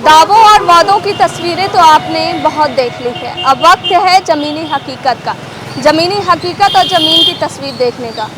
दावों और वादों की तस्वीरें तो आपने बहुत देख ली है। अब वक्त है ज़मीनी हकीकत का, ज़मीनी हकीकत और ज़मीन की तस्वीर देखने का।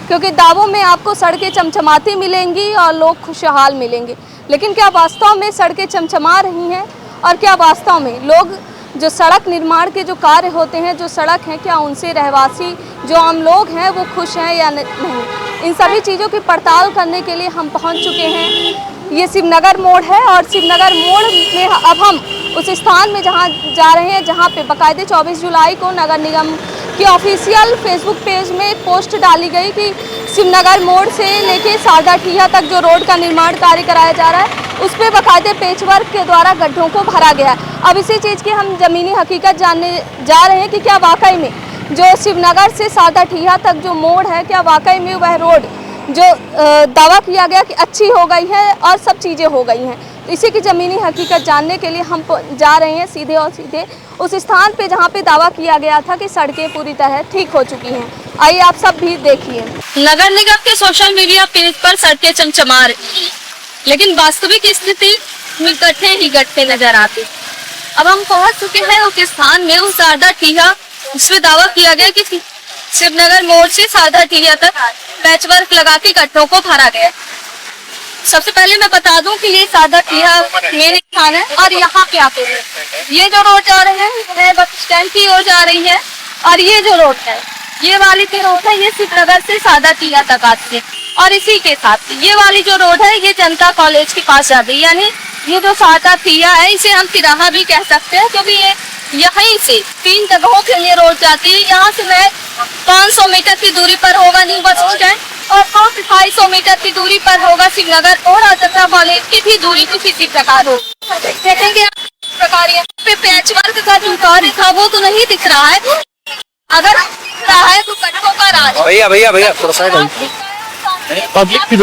क्योंकि दावों में आपको सड़कें चमचमाती मिलेंगी और लोग खुशहाल मिलेंगे, लेकिन क्या वास्तव में सड़कें चमचमा रही हैं? और क्या वास्तव में लोग जो सड़क निर्माण के जो कार्य होते हैं, जो सड़क हैं, क्या उनसे रहवासी जो आम लोग हैं वो खुश हैं या नहीं? इन सभी चीज़ों की पड़ताल करने के लिए हम पहुंच चुके हैं। ये शिवनगर मोड़ है और शिवनगर मोड़ में अब हम उस स्थान में जहां जा रहे हैं जहां पे बाकायदे 24 जुलाई को नगर निगम की ऑफिशियल फेसबुक पेज में पोस्ट डाली गई कि शिवनगर मोड़ से लेके सारदा ठिया तक जो रोड का निर्माण कार्य कराया जा रहा है उस पर बाकायदे पेचवर्क के द्वारा गड्ढों को भरा गया है। अब इसी चीज़ की हम ज़मीनी हकीकत जानने जा रहे हैं कि क्या वाकई में जो शिवनगर से सारदा ठिया तक जो मोड़ है, क्या वाकई में वह रोड जो दावा किया गया कि अच्छी हो गई है और सब चीज़ें हो गई हैं। तो इसी की ज़मीनी हकीकत जानने के लिए हम जा रहे हैं सीधे और सीधे उस स्थान पे जहाँ पे दावा किया गया था कि सड़कें पूरी तरह ठीक हो चुकी हैं। आइए आप सब भी देखिए। नगर निगम के सोशल मीडिया पेज पर सड़कें चमचमा रही, लेकिन वास्तविक स्थिति में गड्ढे ही गड्ढे नजर आती। अब हम पहुंच चुके हैं उस स्थान में, उस सारदा ठिया जिसमें दावा किया गया कि शिवनगर मोड़ से सारदा ठिया तक पैचवर्क लगा के गड्ढों को भरा गया। सबसे पहले मैं बता दूं कि ये सारदा ठिया मेन स्थान है और यहाँ पे आते हैं ये जो रोड जा रहे हैं बस स्टैंड की ओर जा रही है, और ये जो रोड है ये वाली जो रोड है ये शिवनगर से सारदा ठिया तक आती है। और इसी के साथ ये वाली जो रोड है ये जनता कॉलेज के पास जाती है, यानी ये जो सारदा ठिया है इसे हम तिराहा भी कह सकते हैं, क्योंकि ये यहीं से 3 जगहों के लिए रोड जाती है। यहाँ से मैं 500 मीटर की दूरी पर होगा न्यू बस स्टैंड और 250 मीटर की दूरी पर होगा शिवनगर और जनता कॉलेज की भी दूरी कुछ इसी प्रकार हो। देखेंगे प्रकार यहाँ पे पैचवर्क का जो कार्य था वो तो नहीं दिख रहा है, अगर रहा है तो गड्ढों का राज। भैया थोड़ा साइड पब्लिक की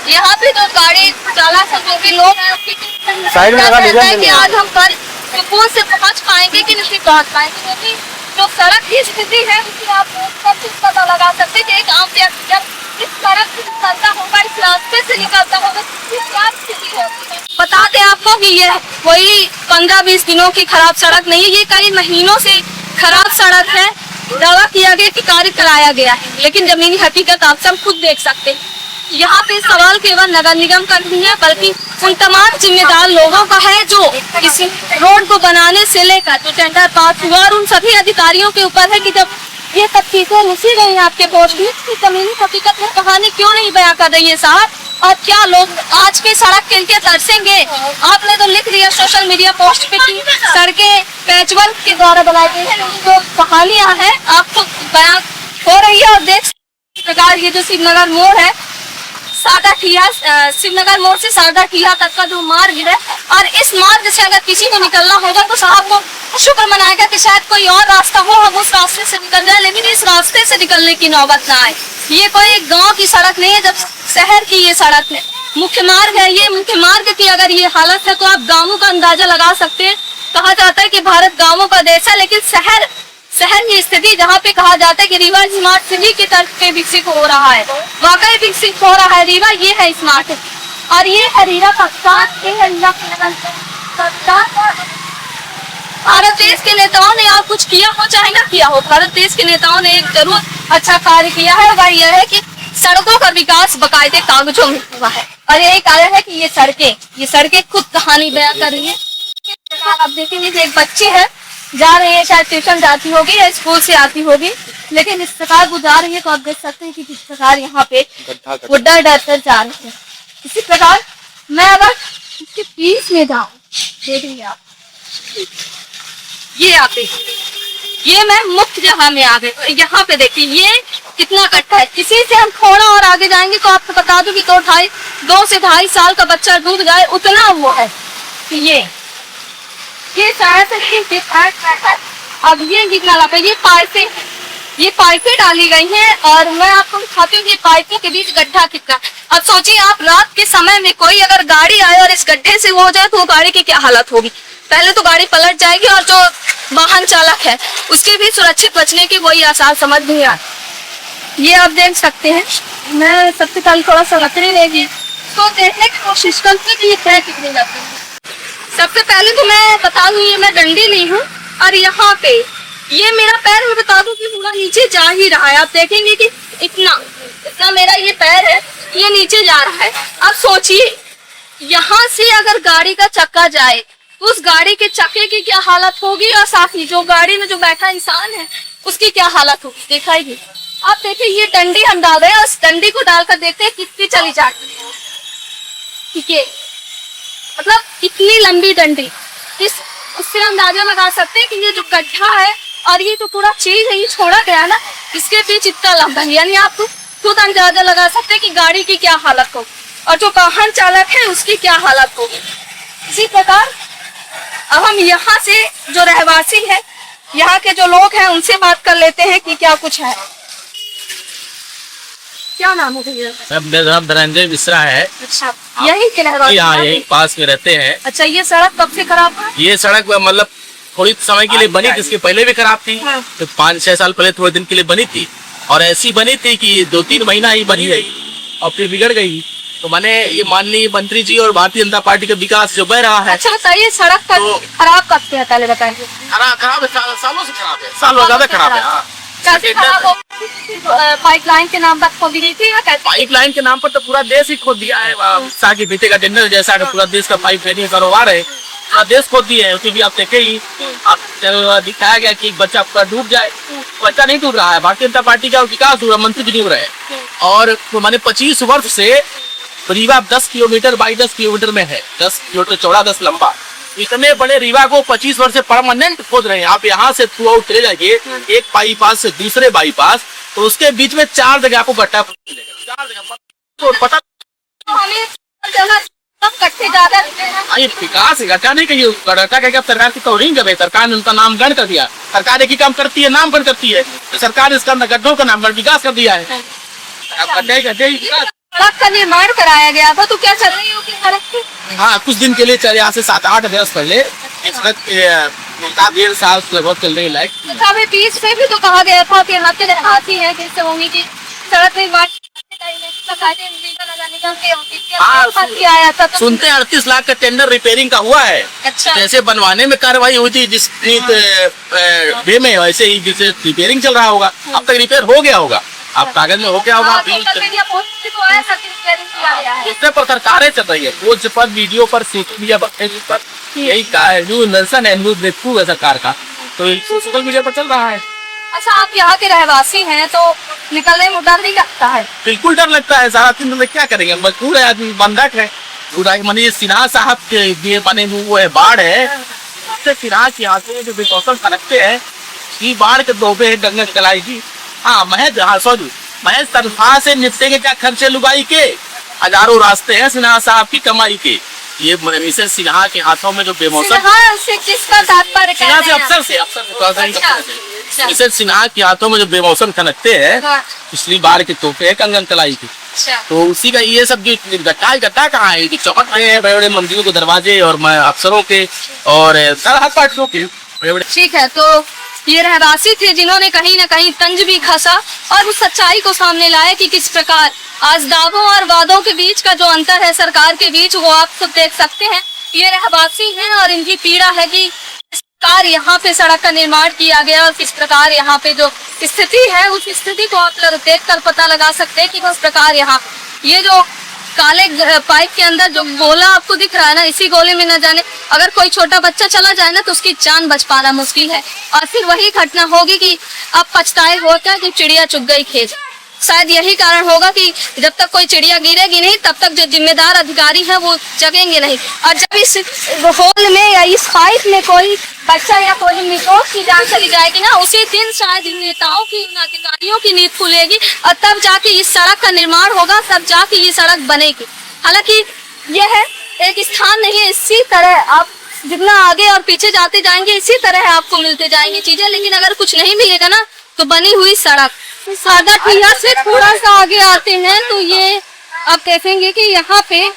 यहाँ पे जो गाड़ी चालक जो भी लोग हैं साइड में लगा है कि आज हम कल सुकून से पहुँच पाएंगे कि नहीं पहुँच पाएंगे, क्योंकि जो सड़क की स्थिति है उससे आप सब कुछ पता लगा सकते हैं कि एक आम व्यक्ति जब इस सड़क से निकलता होगा, इस रास्ते से निकलता होगा, क्या स्थिति होगी। बता दें आपको कि ये कोई 15-20 दिनों की खराब सड़क नहीं है, ये कई महीनों से खराब सड़क है। दावा किया गया कि कार्य कराया गया है, लेकिन जमीनी हकीकत आप सब खुद देख सकते हैं। यहाँ पे सवाल केवल नगर निगम का नहीं है बल्कि उन तमाम जिम्मेदार लोगों का है जो इस रोड को बनाने से लेकर जो टेंडर पास हुआ, और उन सभी अधिकारियों के ऊपर है कि जब ये सब चीजें लिखी गई आपके पोस्ट में की जमीनी हकीकत में कहानी क्यों नहीं बयां कर रही है साहब, और क्या लोग आज के सड़क के लिए तरसेंगे। आपने तो लिख दिया सोशल मीडिया पोस्ट पे कि सड़कें पैचवर्क के द्वारा बनाई गई है, जो कहानियां हैं आपको बयां हो रही है। और देख प्रकार ये जो शिवनगर मोड़ है, सारदा ठिया शिवनगर मोड़ से सारदा ठिया तक का जो मार्ग है, और इस मार्ग से अगर किसी को निकलना होगा तो साहब को शुक्र मनाएगा कि शायद कोई और रास्ता हो, हम उस रास्ते से निकल जाए, लेकिन इस रास्ते से निकलने की नौबत ना आए। ये कोई गांव की सड़क नहीं है, जब शहर की ये सड़क है, मुख्य मार्ग है। ये मुख्य मार्ग की अगर ये हालत है तो आप गाँवों का अंदाजा लगा सकते हैं। कहा जाता है कि भारत गाँवों का देश है, लेकिन शहर की स्थिति जहाँ पे कहा जाता है कि रीवा स्मार्ट सिटी के तर्क पे विकसित हो रहा है, वाकई विकसित हो रहा है रीवा, ये है स्मार्ट और ये है रीवा भारत देश के नेताओं ने आप कुछ किया हो चाहे ना किया हो, भारत देश के नेताओं ने एक जरूर अच्छा कार्य किया है, वह यह है कि सड़कों का विकास बाकायदे कागजों में हुआ है। और यही कारण है कि ये सड़कें खुद कहानी बयां कर रही है। आप देखेंगे कि एक बच्ची है जा रही है, शायद ट्यूशन जाती होगी या स्कूल से आती होगी, लेकिन इस प्रकार वो जा रही है तो आप देख सकते हैं कि किस प्रकार यहाँ पे वो डर कर जा रही है। इसी प्रकार मैं अगर इसके बीच में जाऊं, देख रही आप ये आते ये मैं मुख्य जगह में आ गए, यहाँ पे देखिए ये कितना कट्टा है। इसी से हम थोड़ा और आगे जाएंगे तो आपको बता दूं कि 2 से 2.5 साल का बच्चा डूब जाए उतना वो है। ये अब ये कितना लगा, ये पाइपें डाली गई हैं और मैं आपको दिखाती हूँ ये पाइपों के बीच गड्ढा कितना। अब सोचिए आप रात के समय में कोई अगर गाड़ी आए और इस गड्ढे से वो हो जाए तो वो गाड़ी की क्या हालत होगी। पहले तो गाड़ी पलट जाएगी और जो वाहन चालक है उसके भी सुरक्षित बचने की कोई आसार समझ नहीं आ। ये आप देख सकते हैं, मैं सबसे पहले थोड़ा सा रखने लेगी तो देखने की कोशिश करती हूँ कि ये क्या कितने जाते हैं। सबसे पहले तो मैं बता दूं ये मैं डंडी ली हूँ और यहाँ पे ये मेरा पैर मैं बता दूं कि पूरा नीचे जा ही रहा है। आप देखेंगे कि इतना इतना मेरा ये पैर है ये नीचे जा रहा है। अब सोचिए यहाँ से अगर गाड़ी का चक्का जाए तो उस गाड़ी के चक्के की क्या हालत होगी और साथ ही जो गाड़ी में जो बैठा इंसान है उसकी क्या हालत होगी दिखाएगी। आप देखिए ये डंडी हम डाल रहे हैं और उस डंडी को डालकर देखते हैं कितनी चली जाती है। ठीक है, मतलब कितनी लंबी डंडी, इस उससे अंदाजा लगा सकते हैं कि ये जो गड्ढा है और ये तो पूरा चीज है ये छोड़ा गया ना इसके बीच इतना लंबा है, यानी आप खुद अंदाजा लगा सकते हैं कि गाड़ी की क्या हालत होगी और जो वाहन चालक है उसकी क्या हालत होगी। इसी प्रकार अब हम यहाँ से जो रहवासी है यहाँ के जो लोग हैं उनसे बात कर लेते हैं कि क्या कुछ है। क्या नाम है भैया? मेरा नाम धनंजय मिश्रा है। अच्छा, यही के रहवासी? यहाँ यही पास में रहते हैं। अच्छा, ये सड़क कब से खराब है? ये सड़क मतलब थोड़ी समय के लिए बनी थी, इसके पहले भी खराब थी। हाँ। तो 5-6 साल पहले थोड़े दिन के लिए बनी थी और ऐसी बनी थी कि 2-3 महीना ही बनी रही और फिर बिगड़ गई। तो मैंने ये माननीय मंत्री जी और भारतीय जनता पार्टी का विकास जो बह रहा है। अच्छा बताइए सड़क का खराब कब से है पहले बताइए? खराब है, सालों से खराब है, सालों ज्यादा खराब है। हाँ। कैसे खराब हो? पाइपलाइन के नाम पर खोदी गई थी या कैसे? पाइपलाइन के नाम पर तो पूरा देश ही खोद दिया है। सागी बीते का टेंडर जैसा कि पूरा देश का पाइप लाइन करवा रहे, पूरा देश खोद दिया है। उसकी भी आप देखे ही दिखाया गया कि बच्चा पूरा डूब जाए, बच्चा नहीं डूब रहा है। भारतीय जनता पार्टी का विकास हो रहा, मंत्री भी नहीं हो रहे। और मैंने 25 वर्ष से रीवा 10 किलोमीटर बाई 10 किलोमीटर में है, 10 किलोमीटर चौड़ा 10 लंबा। इतने बड़े रीवा को 25 वर्ष से परमानेंट खोद रहे हैं। आप यहाँ से थ्रू आउट चले जाइए एक बाईपास से दूसरे बाईपास, तो उसके बीच में 4 जगह आपको गड्ढा मिलेगा। 4 जगह तो पता विकास है गड्ढा नहीं कहिए, गड्ढा कहेगा सरकार की तौहीन कर रही है। सरकार ने उनका नामकरण कर दिया। सरकार एक ही काम करती है, नामकरण करती है। तो सरकार ने इसका गड्ढों का नामकरण विकास कर दिया है। सड़क का निर्माण कराया गया था तो क्या चल रही होगी सड़क की? हाँ, कुछ दिन के लिए चले, यहाँ से 7-8 वर्ष पहले इस सड़क 1.5 साल लगभग चल रही लाइक। हमें बीच से भी तो कहा गया था कि यहाँ के रहवासी है जिससे होंगी की सड़क निर्माण आया था। सुनते हैं 38 लाख का टेंडर रिपेयरिंग का हुआ है। अच्छा, जैसे बनवाने में कार्रवाई हुई थी जिस वे में, वैसे ही जैसे रिपेयरिंग चल रहा होगा। अब तक रिपेयर हो गया होगा, आप कागज में हो गया होगा। उससे पर सरकारें चल रही है, पोस्ट पर, वीडियो पर, सोशल मीडिया पर यही न्यूज नर्सन है, न्यूज ब्रेकथ्रू है सरकार का, तो सोशल मीडिया पर चल रहा है। अच्छा, आप यहाँ के रहवासी हैं तो निकलने में डर नहीं लगता है? बिल्कुल डर लगता है। सारा दिन में क्या करेंगे, मजबूर है आदमी, बंधक है पूरा। मानिए सिन्हा साहब के दिए बने वो है बाढ़ है, उससे सिन्हा के यहाँ से जो बेकौशल खनकते हैं ये बाढ़ के डोबे है गंगा चलाएगी। हाँ, महज तनख्वाह से निपटेंगे क्या खर्चे लुगाई के? हजारों रास्ते हैं सिन्हा साहब की कमाई के। ये मिसेस सिन्हा के हाथों में जो बेमौसम, किसका तात्पर्य सिन्हा से मिसेस सिन्हा के हाथों में जो बेमौसम खनकते हैं पिछली बार के तोहफे है कंगन कलाई की, तो उसी का ये सब जो गड्ढा कहाँ है? चौकट रहे हैं बड़े बड़े मंदिरों के दरवाजे और अफसरों के और हर पार्टियों के। ठीक है, तो ये रहवासी थे जिन्होंने कहीं न कहीं तंज भी खसा और उस सच्चाई को सामने लाया कि किस प्रकार आज दावों और वादों के बीच का जो अंतर है सरकार के बीच, वो आप सब देख सकते हैं। ये रहवासी हैं और इनकी पीड़ा है कि किस प्रकार यहाँ पे सड़क का निर्माण किया गया और किस प्रकार यहाँ पे जो स्थिति है उस स्थिति को आप लोग देख कर पता लगा सकते हैं कि किस प्रकार यहाँ ये जो काले पाइप के अंदर जो गोला आपको दिख रहा है ना, इसी गोले में न जाने अगर कोई छोटा बच्चा चला जाए ना तो उसकी जान बच पाना मुश्किल है। और फिर वही घटना होगी कि अब पछताए हो क्या कि चिड़िया चुग गई खेत। शायद यही कारण होगा कि जब तक कोई चिड़िया गिरेगी नहीं तब तक जो जिम्मेदार अधिकारी हैं वो जगेंगे नहीं। और जब इस होल में या इस पाइप में कोई बच्चा या कोई निर्दोष की जान चली जाएगी ना, उसी दिन शायद इन नेताओं की, इन अधिकारियों की नींद खुलेगी और तब जाके इस सड़क का निर्माण होगा, तब जाके ये सड़क बनेगी। हालांकि यह है एक स्थान नहीं है, इसी तरह आप जितना आगे और पीछे जाते जाएंगे इसी तरह आपको मिलते जाएंगे चीजें। लेकिन अगर कुछ नहीं मिलेगा ना तो बनी हुई सड़क सादा ठिया से थोड़ा सा आगे आते हैं तो ये आप देखेंगे कि यहाँ पे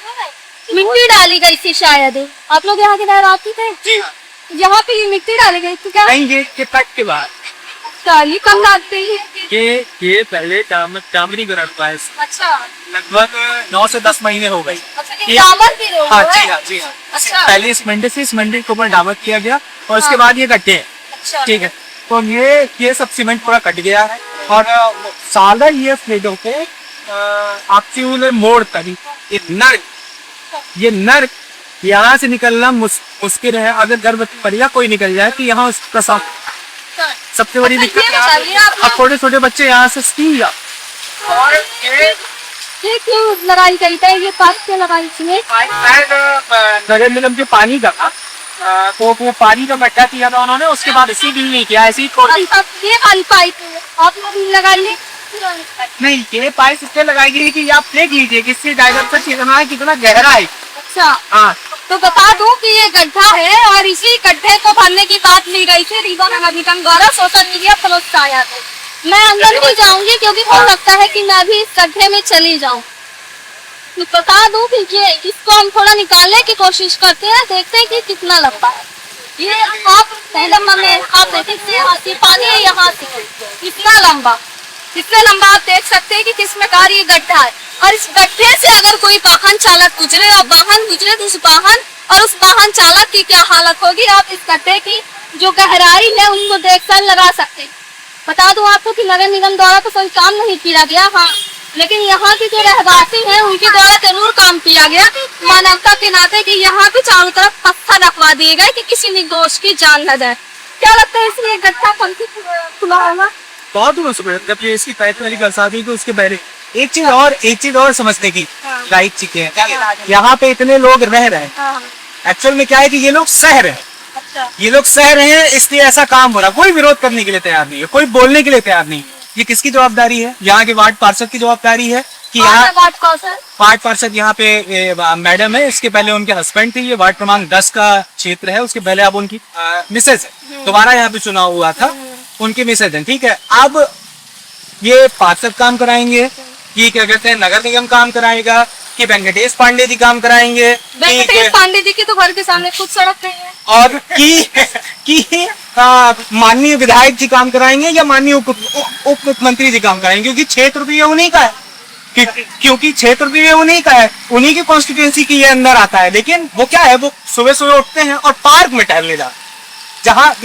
मिट्टी डाली गई थी। शायद आप लोग यहाँ के रहवासी थे, यहाँ पे ये मिट्टी डाली गई थी क्या? के बाद ये कब लाते हैं? ये पहले दामनी ग्रहण हुआ है। अच्छा लगभग 9 से 10 महीने हो गए। अच्छा, ये दामन भी रोग हाँ है? जी, हाँ जी, हाँ। अच्छा पहले इस मंडी से इस मंडी के ऊपर डामर किया गया और उसके बाद ये गड्ढे हैं। अच्छा ठीक है, तो ये सब सीमेंट पूरा कट गया है और सारा ये फ्लेटों पे आपसी मोड़ तक ये नर यहाँ से निकलना मुश्किल है। अगर गर्भवती परिया कोई निकल जाए तो यहाँ उसका सबसे बड़ी दिक्कत ये बताइए आप अब छोटे छोटे बच्चे यहाँ से स्कीम जा और ये क्यों लगाई गई थी? ये पाइप क्यों लगाई थी? नगर निगम के पानी का तो वो पानी का गड्ढा किया था उन्होंने, उसके बाद इसी बिल नहीं किया, ऐसी छोड़ दी। ये वाली पाइप आप लोग लगा लिए? नहीं, ये पाइप इसलिए लगाई गई कि आप देख लीजिए किससे डायरेक्ट कितना कितना गहरा है। अच्छा हाँ, तो बता दूं कि ये गड्ढा है और इसी गड्ढे को भरने की बात ली गई थी रीवा नगर निगम द्वारा। सोशल मीडिया पोस्ट आया था। मैं अंदर नहीं जाऊंगी क्योंकि हो सकता है कि मैं भी इस गड्ढे में चली जाऊं। तो बता दूं कि ये इसको हम थोड़ा निकालने की कोशिश करते हैं, देखते हैं कि कितना लंबा है। ये आप पहले में आप देखिए यहाँ से पानी है, यहाँ से इतना लंबा आप देख सकते हैं कि किस प्रकार ये गड्ढा है। और इस गड्ढे से अगर कोई वाहन चालक गुजरे और वाहन गुजरे तो उस वाहन चालक की क्या हालत होगी, आप इस गड्ढे की जो गहराई है उनको देखकर लगा सकते हैं। बता दूं आपको कि नगर निगम द्वारा तो कोई काम नहीं किया गया, हाँ, लेकिन यहाँ के जो रहवासी हैं उनके द्वारा जरूर काम किया गया मानवता के नाते कि यहाँ पे चारों तरफ पत्थर रखवा दिए गए कि किसी निर्दोष की जान न जाए। क्या लगता है इसलिए गड्ढा कौन सी खुला होगा? बहुत जब ये इसकी पैत वाली बरसाती तो उसके पहले एक चीज और समझने की राइट चीजें हैं। यहाँ पे इतने लोग रह रहे हैं, एक्चुअल में क्या है कि ये लोग सह रहे हैं। अच्छा ये लोग सह रहे हैं इसलिए ऐसा काम हो रहा है। कोई विरोध करने के लिए तैयार नहीं है, कोई बोलने के लिए तैयार नहीं है। ये किसकी जवाबदारी है? यहाँ के वार्ड पार्षद की जवाबदारी है कि यहाँ वार्ड पार्षद यहाँ पे मैडम है, इसके पहले उनके हस्बैंड थे। ये वार्ड क्रमांक 10 का क्षेत्र है, उसके पहले अब उनकी मिसेज है। दोबारा यहाँ पे चुनाव हुआ था, उनकी मिसेज है। ठीक है, अब ये पार्षद काम कराएंगे कि क्या कहते हैं नगर निगम काम कराएगा कि वेंकटेश पांडे जी काम कराएंगे? वेंकटेश पांडे जी की तो घर के सामने खुद सड़क है और कि माननीय विधायक जी काम कराएंगे या माननीय उप मुख्यमंत्री जी काम कराएंगे? क्योंकि क्षेत्र भी उन्हीं का है, क्योंकि क्षेत्र भी उन्हीं का है, उन्हीं की कॉन्स्टिट्यूएंसी की ये अंदर आता है। लेकिन वो क्या है, वो सुबह सुबह उठते हैं और पार्क में टहलने जाते हैं, जहाँ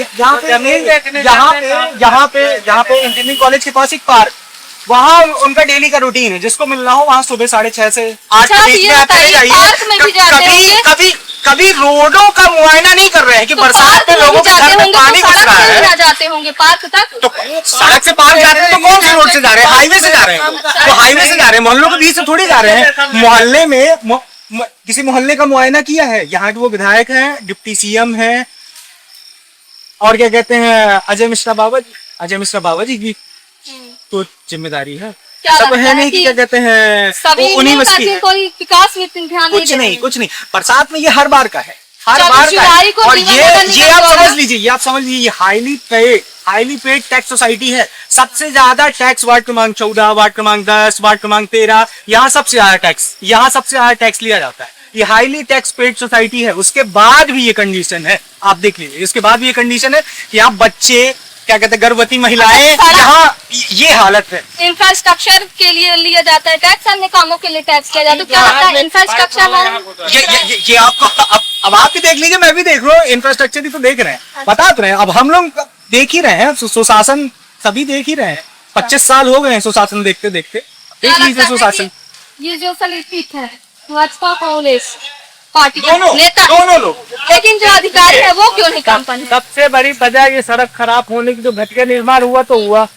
पे इंजीनियरिंग कॉलेज के पास एक पार्क, वहाँ उनका डेली का रूटीन है। जिसको मिलना हो वहाँ सुबह 6:30 से 8 के बीच में आप चले जाइए। कभी रोडों का मुआयना नहीं कर रहे हैं कि बरसात में लोगों के घर में पानी घुस रहा है। जाते होंगे पार्क तक, तो सड़क से पार्क जाते हैं तो कौन सी रोड से जा रहे हैं? हाईवे से जा रहे हैं। तो हाईवे से जा रहे हैं, मोहल्लों के बीच से थोड़ी जा रहे हैं। मोहल्ले में किसी मोहल्ले का मुआयना किया है? यहाँ के वो विधायक हैं, डिप्टी सीएम है और क्या कहते हैं अजय मिश्रा बाबा जी की तो जिम्मेदारी है। सब है नहीं कि क्या कहते हैं उन्हीं बस की कोई विकास में ध्यान कुछ नहीं। बरसात में ये हर बार का है, हर चलो, बार का जुलाई है। को और निगम ये निगम आप द्वारा- समझ लीजिए ये हाईली पेड टैक्स सोसाइटी है। सबसे ज्यादा टैक्स वार्ड क्रमांक 14, वार्ड क्रमांक 10, वार्ड क्रमांक 13, यहाँ सबसे ज्यादा टैक्स लिया जाता है। ये हाईली टैक्स पेड सोसाइटी है। उसके बाद भी ये कंडीशन है, आप देख लीजिए, उसके बाद भी ये कंडीशन है कि यहाँ बच्चे क्या कहते हैं गर्भवती महिलाएं, यहाँ ये हालत है। इंफ्रास्ट्रक्चर के लिए लिया जाता है टैक्स, अन्य कामों के लिए टैक्स किया जाता है। क्या लगता है इंफ्रास्ट्रक्चर है? ये आपको अब आप भी देख लीजिए, मैं भी देख रहा हूँ, इंफ्रास्ट्रक्चर ही तो देख रहे हैं, बता तो रहे हैं। अब हम लोग देख ही रहे हैं, सुशासन सभी देख ही रहे हैं। 25 साल हो गए हैं सुशासन देखते देखते, देख लीजिए सुशासन। ये जो सलिपित है भाजपा कांग्रेस पार्टी के दोनों नेता, लोग, लेकिन जो अधिकारी है वो क्यों नहीं काम करते? सबसे बड़ी वजह ये सड़क खराब होने की, जो भटके निर्माण हुआ तो हुआ,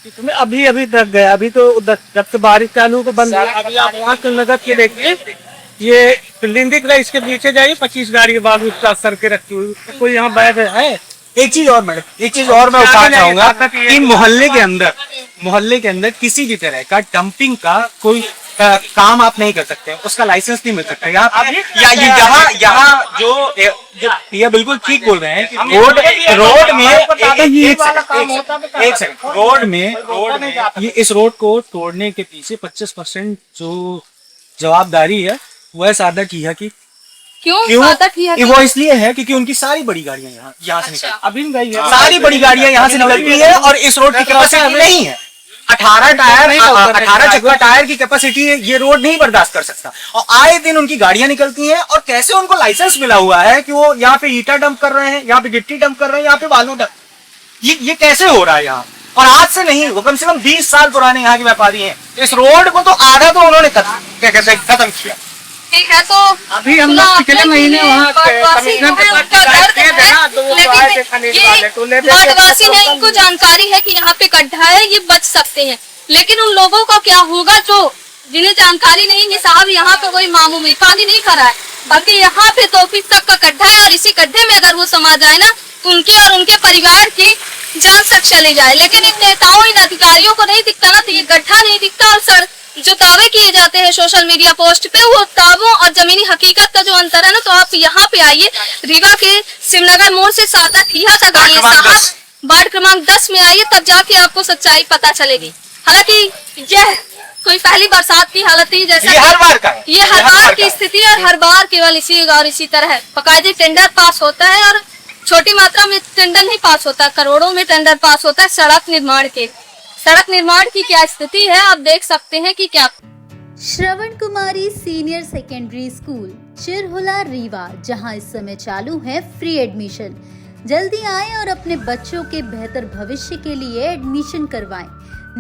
इसमें अभी तक गया। अभी तो जब से बारिश चालू तो बंद है। अभी आप वहाँ के नगर के देखिए, ये बिल्डिंग दिख रहा है, इसके पीछे जाइए 25 गाड़ी बाबू सर के रखी हुई, कोई यहाँ बैठ है। एक चीज और मैं उठाना चाहूंगा कि मोहल्ले के अंदर किसी भी तरह का डंपिंग का कोई काम आप नहीं कर सकते, उसका लाइसेंस नहीं मिल सकता। यहाँ जो ये बिल्कुल ठीक बोल रहे हैं कि रोड में ये इस रोड को तोड़ने के पीछे 25% जो जवाबदारी है वो है सादा किया की। क्यों वादा किया वो इसलिए है क्योंकि उनकी सारी बड़ी गाड़ियां यहाँ से निकल, अभी भी गई है, सारी बड़ी गाड़ियां यहाँ से निकलती है और इस रोड की कैपेसिटी नहीं है। 18 चक्का टायर की कैपेसिटी ये रोड नहीं बर्दाश्त कर सकता और आए दिन उनकी गाड़ियां निकलती हैं। और कैसे उनको लाइसेंस मिला हुआ है कि वो यहाँ पे ईटा डंप कर रहे हैं, यहाँ पे गिट्टी डंप कर रहे हैं, यहाँ पे बालू डंप, ये कैसे हो रहा है यहाँ? और आज से नहीं, वो कम से कम 20 साल पुराने यहाँ के व्यापारी हैं। इस रोड को तो आधा तो उन्होंने खत्म किया। ठीक है, तो अभी हम लोग पिछले महीने वहाँ वादवासी कमिश्नर के है, पास उनका शिकायत दर्द किए थे ना, तो वो आए थे है, खनीज लेकिन वाले, तो लेते ये थे वादवासी है, पेट्रोल इनको पंप। जानकारी है कि यहाँ पे गड्ढा है, ये बच सकते हैं। लेकिन उन लोगों का क्या होगा जो जिन्हें जानकारी नहीं है साहब यहाँ पे कोई मामूली पानी नहीं भरा है, बल्कि यहाँ पे 2 फीट तक का गड्ढा है और इसी गड्ढे में अगर वो समा जाए ना तो उनके और उनके परिवार की जान तक चली जाए। लेकिन इन नेताओं, इन अधिकारियों को नहीं दिखता ना, तो ये गड्ढा नहीं दिखता। और जो दावे किए जाते हैं सोशल मीडिया पोस्ट पे, वो दावों और जमीनी हकीकत का जो अंतर है ना, तो आप यहाँ पे आइए, रीवा के शिवनगर मोड़ से सादा ठिया तक आइए साहब, वार्ड क्रमांक 10 में आइए, तब जाके आपको सच्चाई पता चलेगी। हालांकि यह कोई पहली बरसात की हालत नहीं, जैसा ये हर बार का है, ये हर बार की स्थिति है और हर बार केवल इसी तरह बाकायदे टेंडर पास होता है और छोटी मात्रा में टेंडर नहीं पास होता, करोड़ों में टेंडर पास होता है सड़क निर्माण की क्या स्थिति है आप देख सकते हैं कि क्या। श्रवण कुमारी senior secondary school Chirhula Rewa, जहां इस समय चालू है फ्री एडमिशन। जल्दी आएं और अपने बच्चों के बेहतर भविष्य के लिए एडमिशन करवाएं।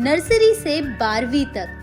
नर्सरी से 12वीं तक